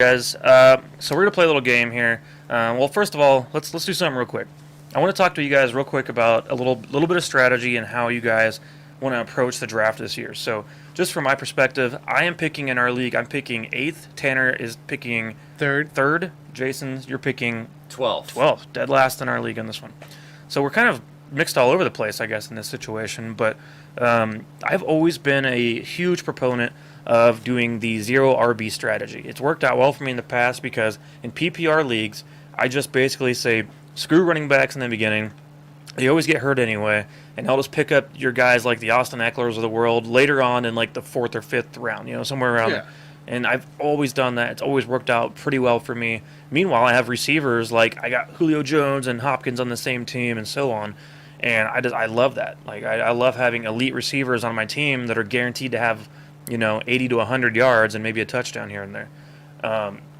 Guys. So we're gonna play a little game here. Well, first of all, let's do something real quick. I want to talk to you guys real quick about a little bit of strategy and how you guys want to approach the draft this year. So, just from my perspective, I am picking in our league. I'm picking eighth. Tanner is picking Third. third. Jason, you're picking 12th. 12th, dead last in our league on this one. So we're kind of mixed all over the place, I guess, in this situation. But I've always been a huge proponent of doing the zero RB strategy. It's worked out well for me in the past because in PPR leagues, I just basically say screw running backs in the beginning. They always get hurt anyway, and I'll just pick up your guys like the Austin Eckler's of the world later on in like the fourth or fifth round, somewhere around there. And I've always done that. It's always worked out pretty well for me. Meanwhile, I have receivers like I got Julio Jones and Hopkins on the same team and so on. And I love that. Like I love having elite receivers on my team that are guaranteed to have 80 to 100 yards and maybe a touchdown here and there.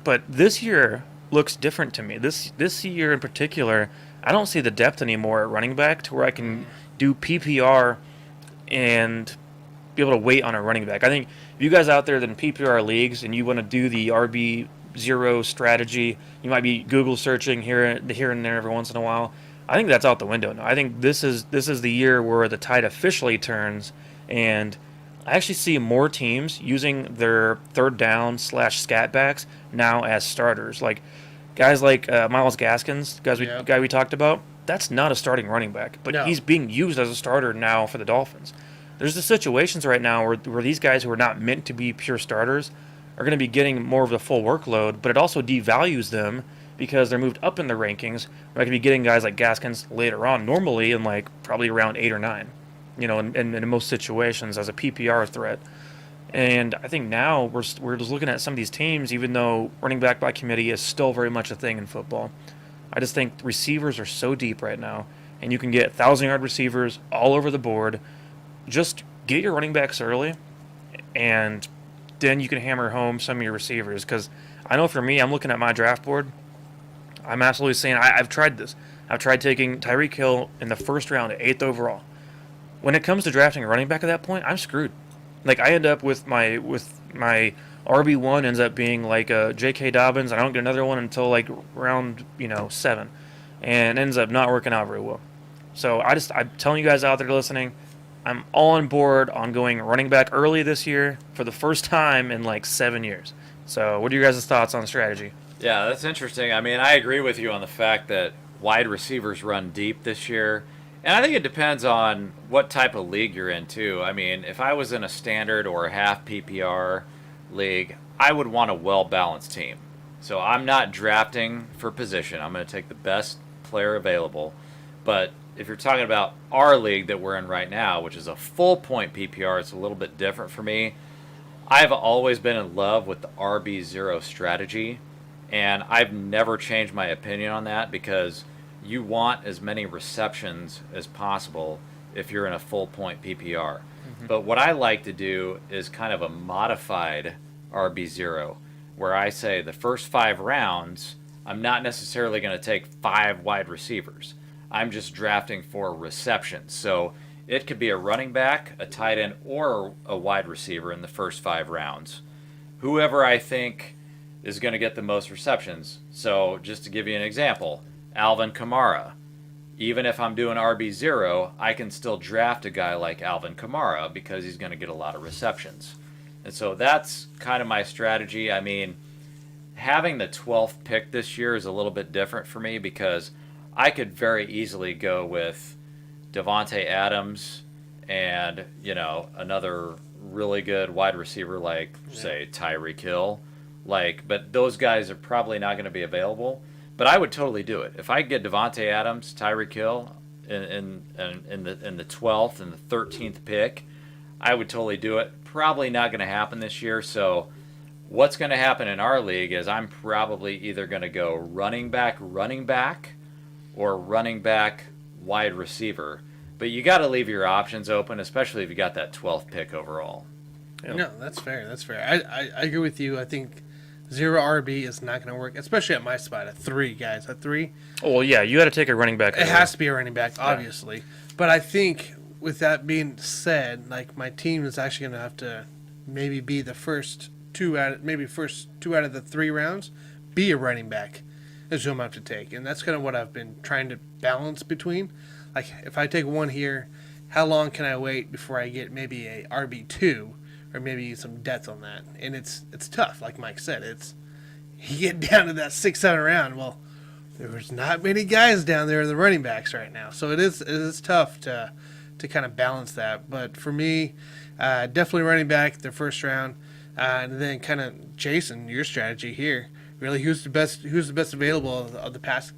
But this year looks different to me. This year in particular, I don't see the depth anymore at running back to where I can do PPR and be able to wait on a running back. I think if you guys out there that in PPR leagues and you want to do the RB0 strategy, you might be Google searching here and there every once in a while. I think that's out the window now. I think this is the year where the tide officially turns, and I actually see more teams using their third down / scat backs now as starters. Like guys like Myles Gaskins, guy we talked about. That's not a starting running back, but he's being used as a starter now for the Dolphins. There's the situations right now where these guys who are not meant to be pure starters are going to be getting more of the full workload, but it also devalues them because they're moved up in the rankings. We're going to be getting guys like Gaskins later on, normally in like probably around 8 or 9, in most situations as a PPR threat. And I think now we're just looking at some of these teams, even though running back by committee is still very much a thing in football. I just think receivers are so deep right now, and you can get 1,000-yard receivers all over the board. Just get your running backs early, and then you can hammer home some of your receivers. Because I know for me, I'm looking at my draft board. I'm absolutely saying I've tried this. I've tried taking Tyreek Hill in the first round at 8th overall. When it comes to drafting a running back at that point, I'm screwed. Like I end up with my RB1 ends up being like a J.K. Dobbins. I don't get another one until like round 7, and it ends up not working out very well. So I'm telling you guys out there listening, I'm all on board on going running back early this year for the first time in like 7 years. So what are your guys' thoughts on the strategy? Yeah, that's interesting. I mean, I agree with you on the fact that wide receivers run deep this year. And I think it depends on what type of league you're in, too. I mean, if I was in a standard or a half PPR league, I would want a well-balanced team. So I'm not drafting for position. I'm going to take the best player available. But if you're talking about our league that we're in right now, which is a full-point PPR, it's a little bit different for me. I've always been in love with the RB0 strategy, and I've never changed my opinion on that because you want as many receptions as possible if you're in a full-point PPR. But what I like to do is kind of a modified RB0, where I say the first 5 rounds, I'm not necessarily going to take 5 wide receivers. I'm just drafting for receptions. So it could be a running back, a tight end, or a wide receiver in the first 5 rounds. Whoever I think is going to get the most receptions. So just to give you an example, Alvin Kamara. Even if I'm doing RB0, I can still draft a guy like Alvin Kamara because he's going to get a lot of receptions. And so that's kind of my strategy. I mean, having the 12th pick this year is a little bit different for me because I could very easily go with Devontae Adams and, another really good wide receiver like, say, Tyreek Hill. But those guys are probably not going to be available. But I would totally do it. If I get Devontae Adams, Tyreek Hill in the 12th and the 13th pick, I would totally do it. Probably not going to happen this year. So what's going to happen in our league is I'm probably either going to go running back, or running back, wide receiver. But you got to leave your options open, especially if you got that 12th pick overall. Yep. No, that's fair. I agree with you. I think zero RB is not going to work, especially at my spot at 3, guys. At 3. Oh, well, yeah, you got to take a running back. It has to be a running back, obviously. Yeah. But I think with that being said, like my team is actually going to have to maybe be the first first two out of the 3 rounds be a running back is who I'm going to have to take. And that's kind of what I've been trying to balance between. Like, if I take one here, how long can I wait before I get maybe a RB2 or maybe some depth on that? And it's tough, like Mike said. You get down to that 6-7 round, well, there's not many guys down there in the running backs right now. So it is tough to kind of balance that. But for me, definitely running back the first round. And then kind of, Jason, your strategy here, really who's the best available of the pass,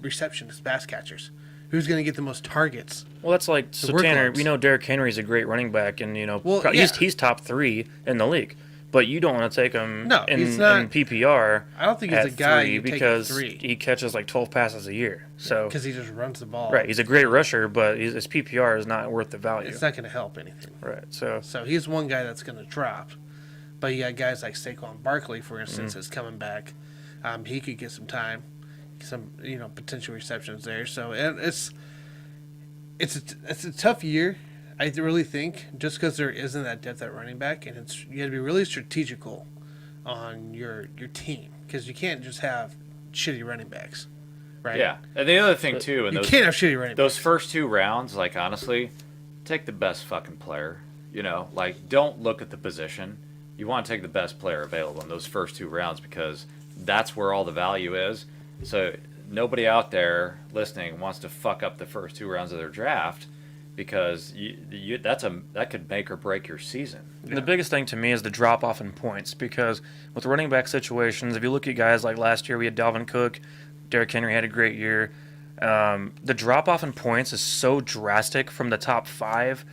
receptionists, pass catchers? Who's going to get the most targets? Well, that's like, so Tanner, we know Derrick Henry's a great running back, and, he's top 3 in the league. But you don't want to take him in PPR. I don't think he's a guy you take because 3. He catches like 12 passes a year. So because he just runs the ball. Right, he's a great rusher, but his PPR is not worth the value. It's not going to help anything. Right, so he's one guy that's going to drop. But you got guys like Saquon Barkley, for instance, is coming back. He could get some time, some potential receptions there. So it's a tough year. I really think, just because there isn't that depth at running back, and you got to be really strategical on your team, because you can't just have shitty running backs, right? Yeah, and the other thing too, you can't have shitty running backs. Those first 2 rounds, like, honestly, take the best fucking player. Like, don't look at the position. You want to take the best player available in those first 2 rounds, because that's where all the value is. So nobody out there listening wants to fuck up the first 2 rounds of their draft, because that could make or break your season. Yeah. The biggest thing to me is the drop off in points, because with running back situations, if you look at guys like last year, we had Dalvin Cook, Derrick Henry had a great year. The drop off in points is so drastic from the top 5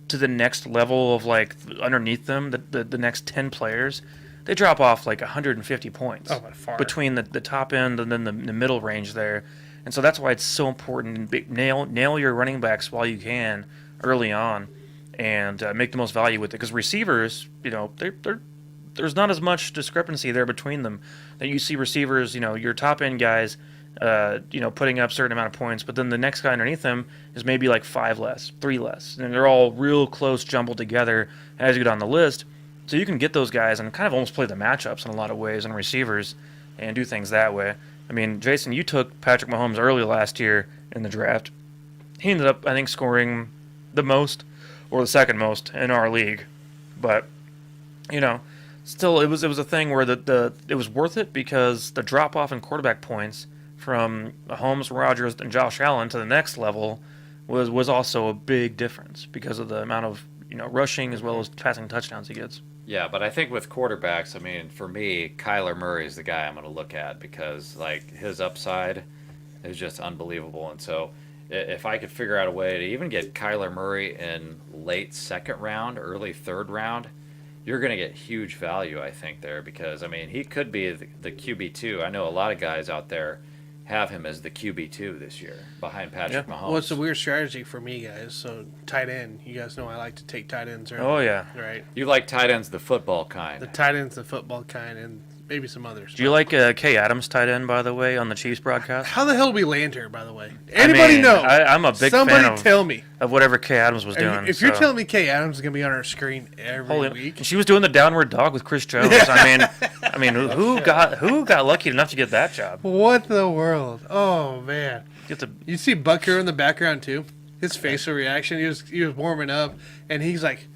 to the next level of like underneath them, the next 10 players. They drop off like 150 points by far. Between the top end and then the middle range there. And so that's why it's so important to nail your running backs while you can early on, and make the most value with it. Because receivers, there's not as much discrepancy there between them. That you see receivers, your top end guys, putting up a certain amount of points, but then the next guy underneath them is maybe like 5 less, 3 less, and they're all real close, jumbled together as you go down the list. So you can get those guys and kind of almost play the matchups in a lot of ways on receivers and do things that way. I mean, Jason, you took Patrick Mahomes early last year in the draft. He ended up, I think, scoring the most or the second most in our league. But, still, it was a thing where it was worth it, because the drop-off in quarterback points from Mahomes, Rodgers, and Josh Allen to the next level was also a big difference because of the amount of rushing as well as passing touchdowns he gets. Yeah, but I think with quarterbacks, I mean, for me, Kyler Murray is the guy I'm going to look at, because like his upside is just unbelievable. And so if I could figure out a way to even get Kyler Murray in late 2nd round, early 3rd round, you're going to get huge value, I think, there, because I mean, he could be the QB2. I know a lot of guys out there have him as the QB2 this year behind Patrick Mahomes. Well, it's a weird strategy for me, guys. So tight end, you guys know I like to take tight ends early. Oh yeah, right. You like tight ends, the football kind. The tight ends, the football kind, and maybe some others. Do you like Kay Adams tight end, by the way, on the Chiefs broadcast? How the hell did we land here, by the way? Anybody know? I'm a big fan tell me of whatever Kay Adams was doing. If you're telling me Kay Adams is going to be on our screen every week, and she was doing the downward dog with Chris Jones. I mean, who got lucky enough to get that job? What the world? Oh man! You see Butker in the background too. His facial reaction. He was warming up, and he's like,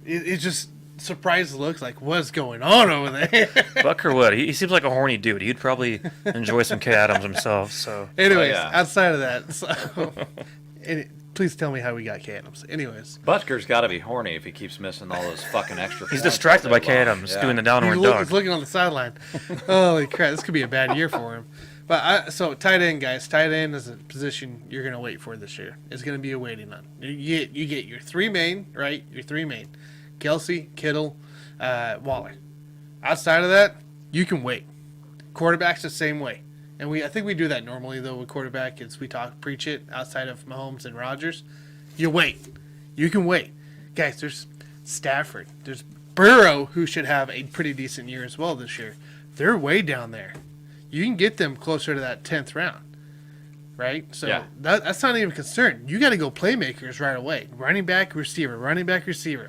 it's just surprised looks like, what's going on over there? Butker would. He seems like a horny dude. He'd probably enjoy some Kay Adams himself. So, anyways, outside of that, please tell me how we got Kay Adams. Anyways, Butker's got to be horny if he keeps missing all those fucking extra. He's distracted by Kay Adams doing the downward dog. He's looking on the sideline. Holy crap! This could be a bad year for him. But so tight end, guys. Tight end is a position you're going to wait for this year. It's going to be a waiting on. You get your 3 main, right? Your 3 main. Kelsey, Kittle, Waller. Outside of that, you can wait. Quarterback's the same way. And I think we do that normally, though, with quarterback, is we preach it outside of Mahomes and Rodgers. You wait. You can wait. Guys, there's Stafford. There's Burrow, who should have a pretty decent year as well this year. They're way down there. You can get them closer to that 10th round, right? So that's not even a concern. You got to go playmakers right away. Running back, receiver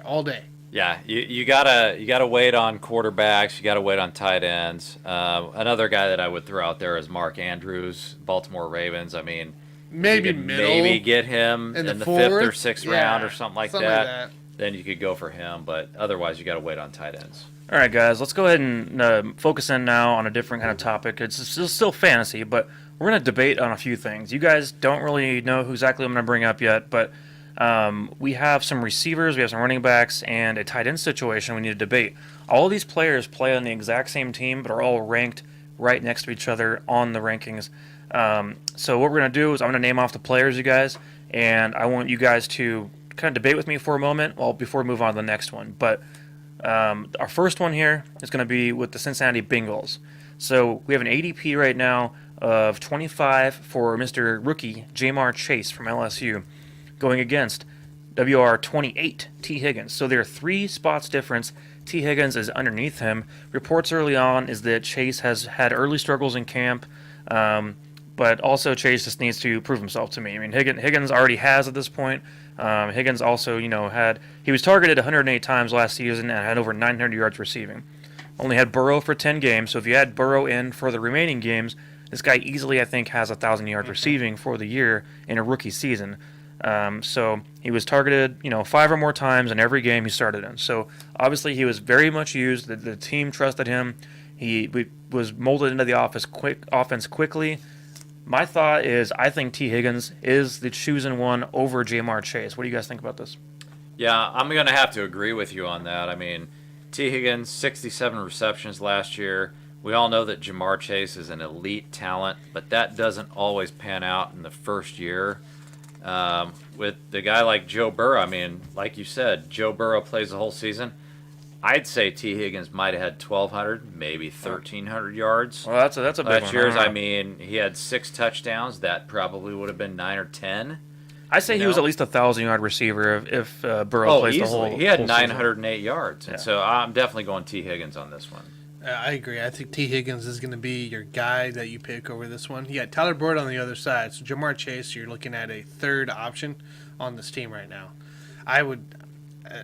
all day. Yeah, you gotta wait on quarterbacks. You gotta wait on tight ends. Another guy that I would throw out there is Mark Andrews, Baltimore Ravens. I mean, if you Maybe could middle maybe get him in in the the fifth or fourth? sixth Yeah, round or something like something like that, that. then you could go for him. But otherwise, you gotta wait on tight ends. All right, guys, let's go ahead and focus in now on a different kind of topic. It's still fantasy, but we're going to debate on a few things. You guys don't really know who exactly I'm going to bring up yet, but we have some receivers, we have some running backs, and a tight end situation we need to debate. All of these players play on the exact same team, but are all ranked right next to each other on the rankings. So what we're going to do is I'm going to name off the players, you guys, and I want you guys to kind of debate with me for a moment before we move on to the next one. But our first one here is going to be with the Cincinnati Bengals. So we have an ADP right now of 25 for Mr. Rookie Jamar Chase from LSU, going against WR 28 T. Higgins. So there are 3 spots difference. T. Higgins is underneath him. Reports early on is that Chase has had early struggles in camp, but also Chase just needs to prove himself to me. I mean, Higgins already has at this point. Higgins also, he was targeted 108 times last season and had over 900 yards receiving. Only had Burrow for 10 games, so if you add Burrow in for the remaining games, this guy easily, I think, has 1,000 yards receiving for the year in a rookie season. So he was targeted, 5 or more times in every game he started in. So obviously he was very much used. The team trusted him. He was molded into the offense quickly. My thought is I think T. Higgins is the chosen one over Jamar Chase. What do you guys think about this? Yeah, I'm going to have to agree with you on that. I mean, T. Higgins, 67 receptions last year. We all know that Jamar Chase is an elite talent, but that doesn't always pan out in the first year. With the guy like Joe Burrow, I mean, like you said, Joe Burrow plays the whole season. I'd say T. Higgins might have had 1,200, maybe 1,300 yards. Well, that's a big last one. year's. I mean, he had 6 touchdowns. That probably would have been 9 or 10. I say he was at least 1,000-yard receiver if Burrow plays easily. the whole. He had whole 908 yards, and so I'm definitely going T. Higgins on this one. I agree. I think T. Higgins is going to be your guy that you pick over this one. You got Tyler Boyd on the other side. So Jamar Chase, you're looking at a third option on this team right now. I would,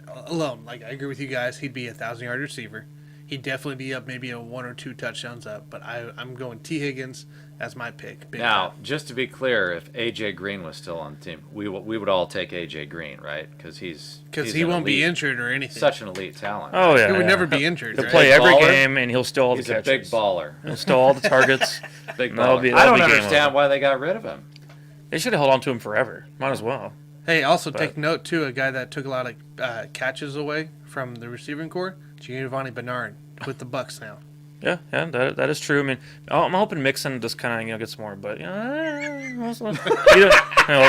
alone, I agree with you guys, he'd be a 1,000-yard receiver. He'd definitely be up maybe a 1 or 2 touchdowns up. But I'm going T. Higgins as my pick. Now, just to be clear, if A.J. Green was still on the team, we would all take A.J. Green, right? Because he won't be injured or anything. Such an elite talent. Oh, yeah. He would never be injured. He'll right? play every Baller? game, and he'll steal all the He's a catches. big baller. He'll steal all the targets. Big That'll baller. be I don't game understand over. why they got rid of him. They should have held on to him forever. Might as well. Hey, also take note, too, a guy that took a lot of catches away from the receiving corps, Giovanni Bernard, with the Bucks now. Yeah, that is true. I mean, I'm hoping Mixon just kind of gets more, but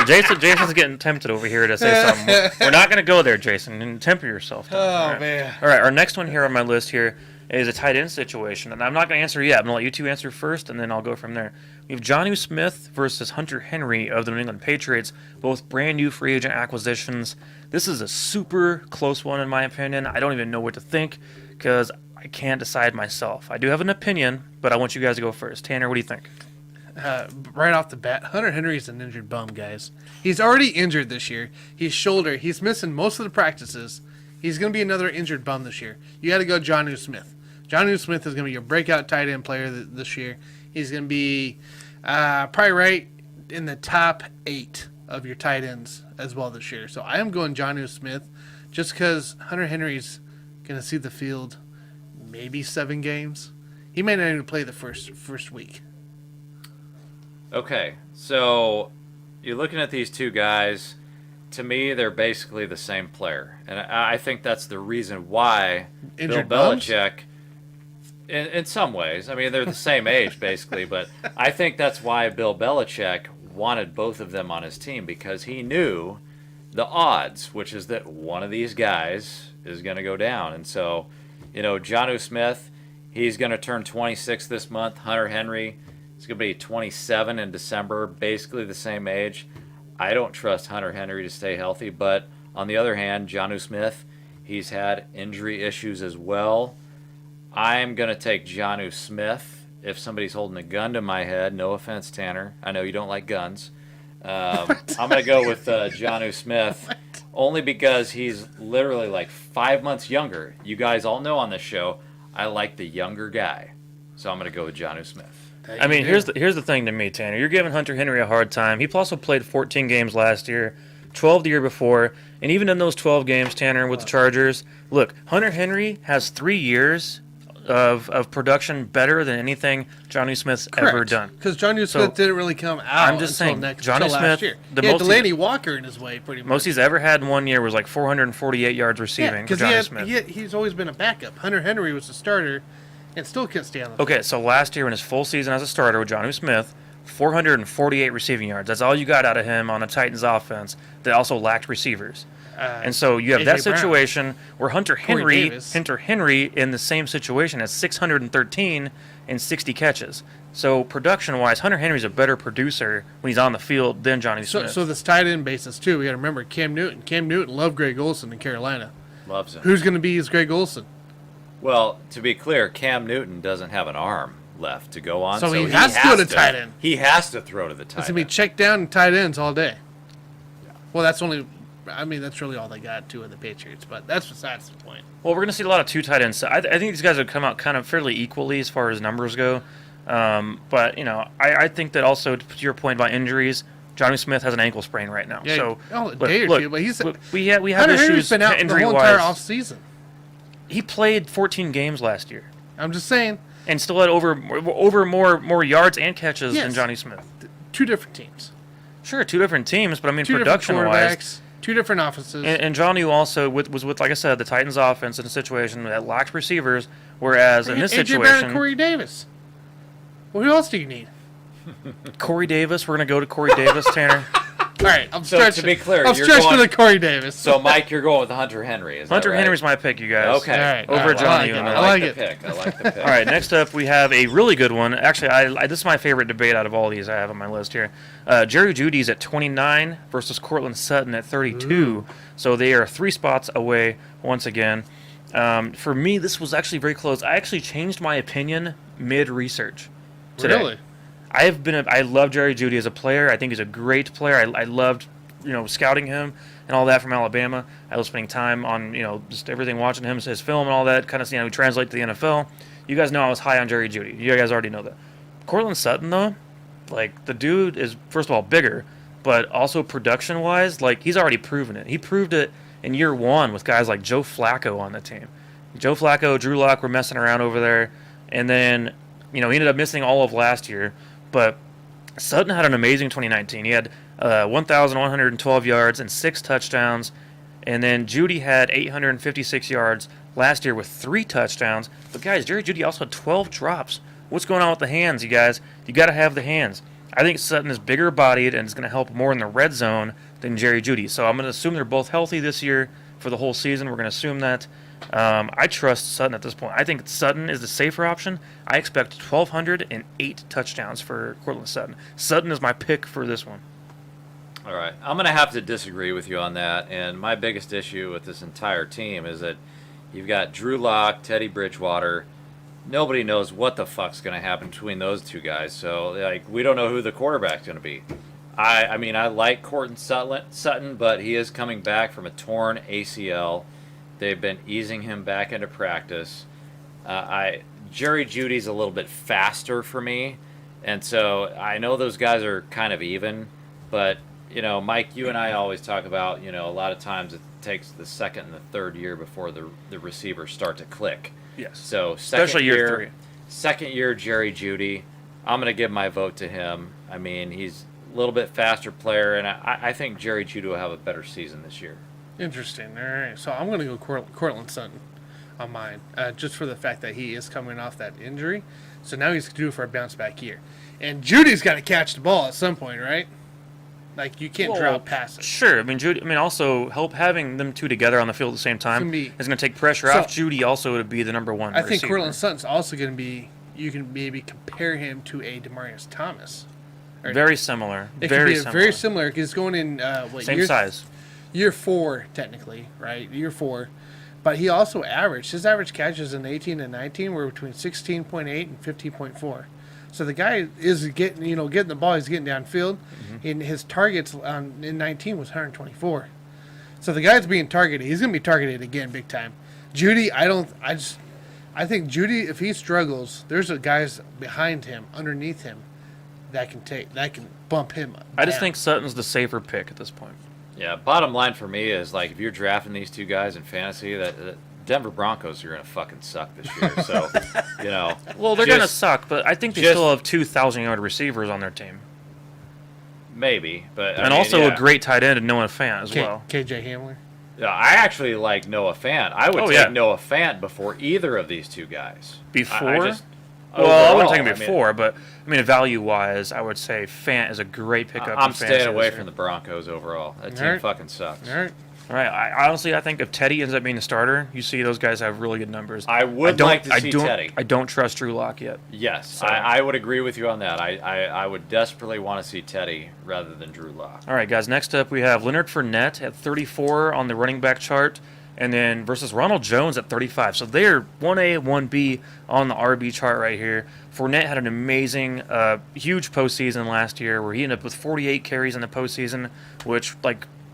Jason's getting tempted over here to say something. We're not going to go there, Jason. And temper yourself. Down. All right. Man. All right, our next one here on my list here is a tight end situation, and I'm not going to answer yet. I'm going to let you two answer first, and then I'll go from there. We have Jonnu Smith versus Hunter Henry of the New England Patriots, both brand new free agent acquisitions. This is a super close one in my opinion. I don't even know what to think because I can't decide myself. I do have an opinion, but I want you guys to go first. Tanner, what do you think? Right off the bat, Hunter Henry's an injured bum, guys. He's already injured this year. His shoulder, he's missing most of the practices. He's going to be another injured bum this year. You got to go Jonnu Smith. Jonnu Smith is going to be your breakout tight end player this year. He's going to be probably right in the top 8 of your tight ends as well this year. So I am going Jonnu Smith just because Hunter Henry's going to see the field maybe 7 games. He may not even play the first week. Okay, so you're looking at these two guys. To me, they're basically the same player. And I think that's the reason why Injured Bill bums? Belichick, in some ways, I mean, they're the same age, basically, but I think that's why Bill Belichick wanted both of them on his team because he knew the odds, which is that one of these guys is going to go down. And so, Jonnu Smith, he's going to turn 26 this month. Hunter Henry, he's going to be 27 in December, basically the same age. I don't trust Hunter Henry to stay healthy, but on the other hand, Jonnu Smith, he's had injury issues as well. I'm going to take Jonnu Smith if somebody's holding a gun to my head. No offense, Tanner. I know you don't like guns. I'm going to go with Jonnu Smith only because he's literally like 5 months younger. You guys all know on this show, I like the younger guy. So I'm going to go with Jonnu Smith. I mean, here's the thing to me, Tanner. You're giving Hunter Henry a hard time. He also played 14 games last year, 12 the year before, and even in those 12 games, Tanner, with the Chargers, look, Hunter Henry has 3 years of production better than anything Jonnu Smith's ever done. Because Jonnu Smith didn't really come out I'm just saying, until Jonnu last Smith, year. the He had most Delaney Walker in his way, pretty much. most he's ever had in 1 year was like 448 yards receiving for Jonnu Smith. He's always been a backup. Hunter Henry was the starter and still couldn't stay on the field. Okay, so last year in his full season as a starter with Jonnu Smith, 448 receiving yards. That's all you got out of him on a Titans offense that also lacked receivers. And so you have A.J. that Brown. situation where Hunter Davis. Henry in the same situation has 613 and 60 catches. So production-wise, Hunter Henry's a better producer when he's on the field than Jonnu Smith. So this tight end basis, too, we got to remember Cam Newton. Cam Newton loved Greg Olsen in Carolina. Loves him. Who's going to be his Greg Olsen? Well, to be clear, Cam Newton doesn't have an arm left to go on. So he has to go to tight end. He has to throw to the tight It's end. going to be check down and tight ends all day. Well, that's really all they got, too, of the Patriots. But that's besides the point. Well, we're going to see a lot of two tight ends. I think these guys have come out kind of fairly equally as far as numbers go. But, I think that also, to your point about injuries, Jonnu Smith has an ankle sprain right now. Yeah, So, a day or two. But we have Hunter Henry's issues been out the whole entire injury-wise. offseason. He played 14 games last year I'm just saying, and still had over more yards and catches than Yes. Jonnu Smith. two different teams. Sure, two different teams, but I mean Two different production-wise. quarterbacks, two different offenses. And Jonnu also was with, like I said, the Titans' offense in a situation that lacked receivers, whereas in this A.J. Brown situation, and Corey Davis. Well, who else do you need? Corey Davis, we're going to go to Corey Davis, Tanner. All right, I'm So, stretching. to be clear, I'm you're stretching going- to the Corey Davis. So, Mike, you're going with Hunter Henry. Is Hunter that right? Henry's my pick, you guys. Okay. All right, Over all right, Jonnu I like it. and I I like like the it. pick. I like the pick. All right, next up we have a really good one. Actually, this is my favorite debate out of all these I have on my list here. Jerry Jeudy's at 29 versus Cortland Sutton at 32. So they are 3 spots away once again. For me, this was actually very close. I actually changed my opinion mid-research today. Really? I love Jerry Jeudy as a player. I think he's a great player. I loved scouting him and all that from Alabama. I was spending time on just everything, watching his film and all that, kind of seeing how he translates to the NFL. You guys know I was high on Jerry Jeudy. You guys already know that. Cortland Sutton, though, like, the dude is, first of all, bigger, but also production-wise, like, he's already proven it. He proved it in year 1 with guys like Joe Flacco on the team. Joe Flacco, Drew Lock were messing around over there, and then he ended up missing all of last year. But Sutton had an amazing 2019. He had 1,112 yards and 6 touchdowns. And then Jeudy had 856 yards last year with 3 touchdowns. But, guys, Jerry Jeudy also had 12 drops. What's going on with the hands, you guys? You got to have the hands. I think Sutton is bigger bodied and is going to help more in the red zone than Jerry Jeudy. So I'm going to assume they're both healthy this year for the whole season. We're going to assume that. I trust Sutton at this point. I think Sutton is the safer option. I expect 1,208 touchdowns for Cortland Sutton. Sutton is my pick for this one. All right. I'm going to have to disagree with you on that. And my biggest issue with this entire team is that you've got Drew Lock, Teddy Bridgewater. Nobody knows what the fuck's going to happen between those two guys. So, we don't know who the quarterback's going to be. I mean, I like Cortland Sutton, but he is coming back from a torn ACL. They've been easing him back into practice. Jerry Jeudy's a little bit faster for me, and so I know those guys are kind of even. But Mike, you and I always talk about a lot of times it takes the second and the third year before the receivers start to click. Yes. So Especially year 3. Second year Jerry Jeudy, I'm going to give my vote to him. I mean, he's a little bit faster player, and I think Jerry Jeudy will have a better season this year. Interesting. All right. So I'm going to go Cortland Sutton on mine, just for the fact that he is coming off that injury. So now he's due for a bounce back year. And Judy's got to catch the ball at some point, right? Like, you can't drop passes. Sure. I mean, Jeudy. I mean, also having them two together on the field at the same time is going to take pressure off Jeudy also to be the number one. I think receiver. Cortland Sutton's also going to be. You can maybe compare him to a Demaryius Thomas. Very similar. It Very could be similar. very similar. He's going in Same size. Year 4, technically, right? Year 4. But he also his average catches in 18 and 19 were between 16.8 and 15.4. So the guy is getting the ball, he's getting downfield. And his targets in 19 was 124. So the guy that's being targeted, he's going to be targeted again big time. Judy, I think Judy, if he struggles, there's a guys behind him, underneath him, that can bump him. I just down. think Sutton's the safer pick at this point. Yeah, bottom line for me is like if you're drafting these two guys in fantasy, that Denver Broncos are gonna fucking suck this year. So, you know, Well, they're gonna suck, but I think they just- still have 2,000-yard receivers on their team, maybe, but and also a great tight end and Noah Fant as well. KJ Hamler. Yeah, I actually like Noah Fant. I would Oh, take yeah. Noah Fant before either of these two guys. Before? I just, Well, I wouldn't take him overall, before, but I mean, value-wise, I would say Fant is a great pickup. I'm in staying fantasy away this from year. the Broncos overall. That team Alright. fucking sucks. All right. All right, I honestly, I think if Teddy ends up being the starter, you see those guys have really good numbers. I would don't- like to see don't, Teddy. I don't trust Drew Lock yet. Yes, So- I would agree with you on that. I would desperately want to see Teddy rather than Drew Lock. All right, guys. Next up, we have Leonard Fournette at 34 on the running back chart, and then versus Ronald Jones at 35. So they're 1A, 1B on the RB chart right here. Fournette had an amazing, huge postseason last year where he ended up with 48 carries in the postseason, which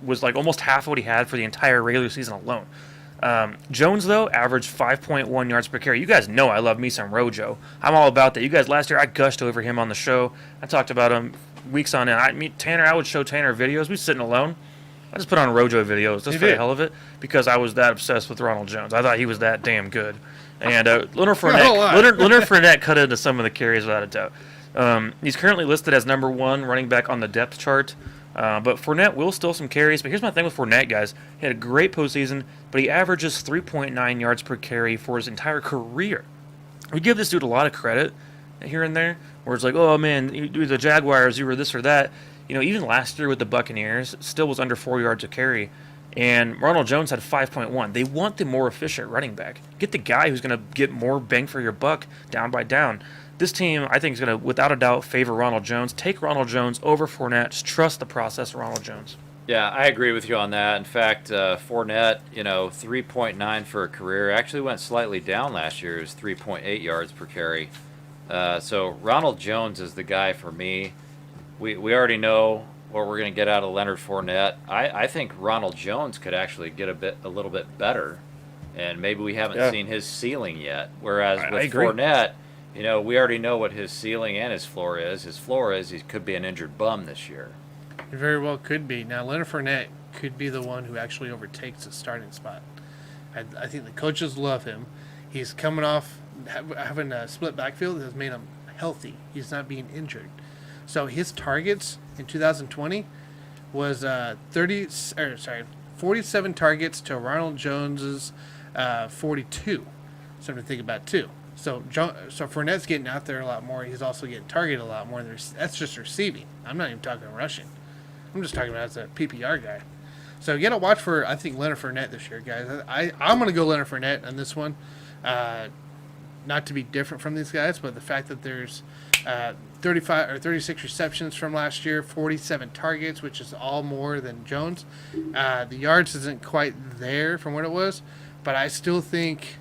was almost half what he had for the entire regular season alone. Jones, though, averaged 5.1 yards per carry. You guys know I love me some Rojo. I'm all about that. You guys, last year, I gushed over him on the show. I talked about him weeks on end. I would show Tanner videos. We sitting alone. I just put on Rojo videos just for the hell of it because I was that obsessed with Ronald Jones. I thought he was that damn good. And Leonard Fournette cut into some of the carries without a doubt. He's currently listed as number 1 running back on the depth chart. But Fournette will steal some carries. But here's my thing with Fournette, guys. He had a great postseason, but he averages 3.9 yards per carry for his entire career. We give this dude a lot of credit here and there, where it's like, oh, man, you do the Jaguars, you were this or that. You know, even last year with the Buccaneers, still was under 4 yards a carry. And Ronald Jones had 5.1. They want the more efficient running back. Get the guy who's going to get more bang for your buck down by down. This team, I think, is going to, without a doubt, favor Ronald Jones. Take Ronald Jones over Fournette. Just trust the process of Ronald Jones. Yeah, I agree with you on that. In fact, Fournette, 3.9 for a career, actually went slightly down last year. It was 3.8 yards per carry. So Ronald Jones is the guy for me. We already know what we're going to get out of Leonard Fournette. I think Ronald Jones could actually get a little bit better, and maybe we haven't seen his ceiling yet. Whereas I with agree. Fournette, we already know what his ceiling and his floor is. His floor is he could be an injured bum this year. He very well could be. Now, Leonard Fournette could be the one who actually overtakes the starting spot. I think the coaches love him. He's coming off having a split backfield that has made him healthy. He's not being injured. So his targets in 2020 was 47 targets to Ronald Jones's 42. Something to think about too. So Fournette's getting out there a lot more. He's also getting targeted a lot more. That's just receiving. I'm not even talking rushing. I'm just talking about as a PPR guy. So you got to watch for, I think, Leonard Fournette this year, guys. I'm going to go Leonard Fournette on this one. Not to be different from these guys, but the fact that there's 35 or 36 receptions from last year, 47 targets, which is all more than Jones. The yards isn't quite there from what it was, but I still think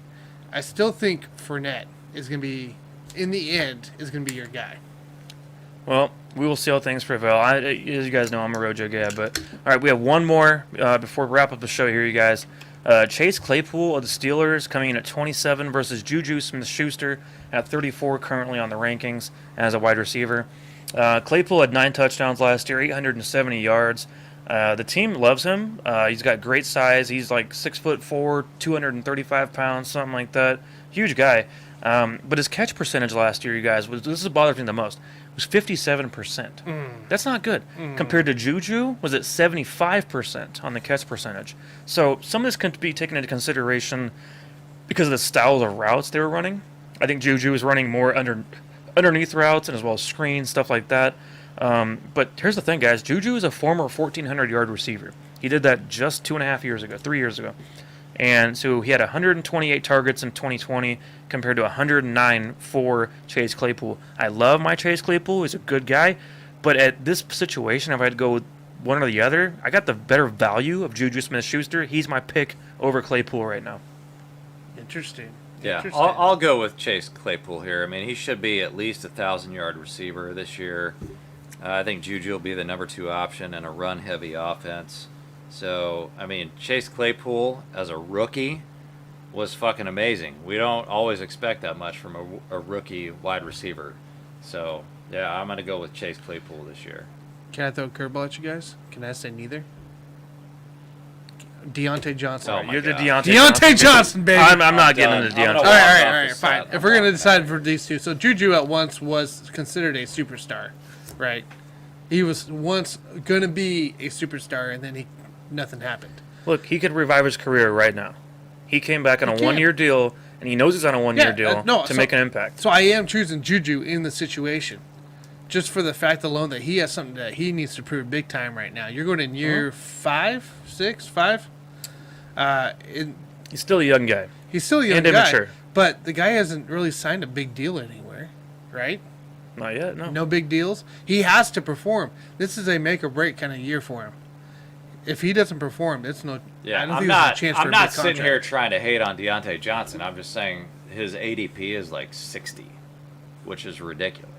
Fournette is going to be, in the end, is going to be your guy. Well, we will see how things prevail. As you guys know, I'm a Rojo guy. But, all right, we have one more before we wrap up the show here, you guys. Chase Claypool of the Steelers coming in at 27 versus Juju Smith-Schuster at 34 currently on the rankings as a wide receiver. Claypool had 9 touchdowns last year, 870 yards. The team loves him. He's got great size. He's like 6'4", 235 pounds, something like that. Huge guy. But his catch percentage last year, you guys, this is bothering me the most, was 57%. That's not good. Compared to Juju, was it 75% on the catch percentage? So some of this can be taken into consideration because of the styles of routes they were running. I think Juju was running more underneath routes and as well as screens, stuff like that. But here's the thing, guys. Juju is a former 1,400-yard receiver. He did that just 3 years ago. And so he had 128 targets in 2020 compared to 109 for Chase Claypool. I love my Chase Claypool. He's a good guy. But at this situation, if I had to go with one or the other, I got the better value of Juju Smith-Schuster. He's my pick over Claypool right now. Interesting. Yeah, I'll go with Chase Claypool here. I mean, he should be at least a 1,000-yard receiver this year. I think Juju will be the number 2 option in a run-heavy offense. So, I mean, Chase Claypool as a rookie was fucking amazing. We don't always expect that much from a rookie wide receiver. So, yeah, I'm going to go with Chase Claypool this year. Can I throw a curveball at you guys? Can I say neither? Deontay Johnson. Oh my You're the God. Deontay Johnson, baby. I'm not done. getting into I'm Deontay. gonna All right, walk all right, off the fine. set. If we're gonna decide for these two, so Juju at once was considered a superstar, right? He was once gonna be a superstar, and then nothing happened. Look, he could revive his career right now. He came back on He a can. one-year deal, and he knows he's on a one-year Yeah, deal no, to so- make an impact. So I am choosing Juju in the situation, just for the fact alone that he has something that he needs to prove big time right now. You're going in year 5, 6, 5. He's still a young guy. He's still a young And guy, immature. but the guy hasn't really signed a big deal anywhere, right? Not yet, no. No big deals. He has to perform. This is a make or break kind of year for him. If he doesn't perform, it's no. Yeah, I don't I'm think there's not. a chance for I'm a not big sitting here contract. trying to hate on Deontay Johnson. I'm just saying his ADP is like 60, which is ridiculous.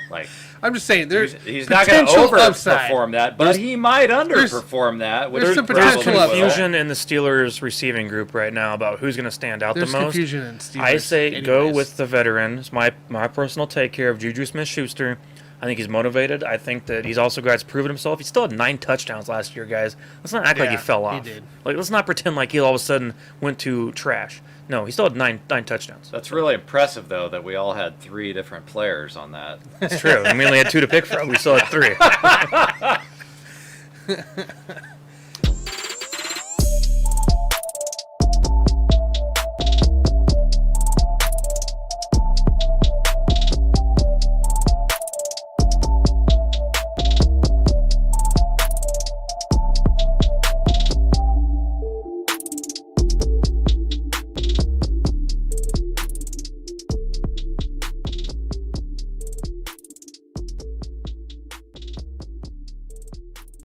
Like I'm just saying there's he's not going to potential upside. overperform that, but he might underperform that. Which there's is some probably potential will. upside. Confusion in the Steelers receiving group right now about who's going to stand out There's the most. confusion in Steelers. I say go anyways. with the veteran. It's my personal take here of Juju Smith-Schuster. I think he's motivated. I think that he's also guys proven himself. He still had 9 touchdowns last year, guys. Let's not act like he Yeah, fell he off. did. Like let's not pretend like he all of a sudden went to trash. No, he still had nine touchdowns. That's really impressive, though, that we all had 3 different players on that. It's true. And we only had 2 to pick from. We still had 3.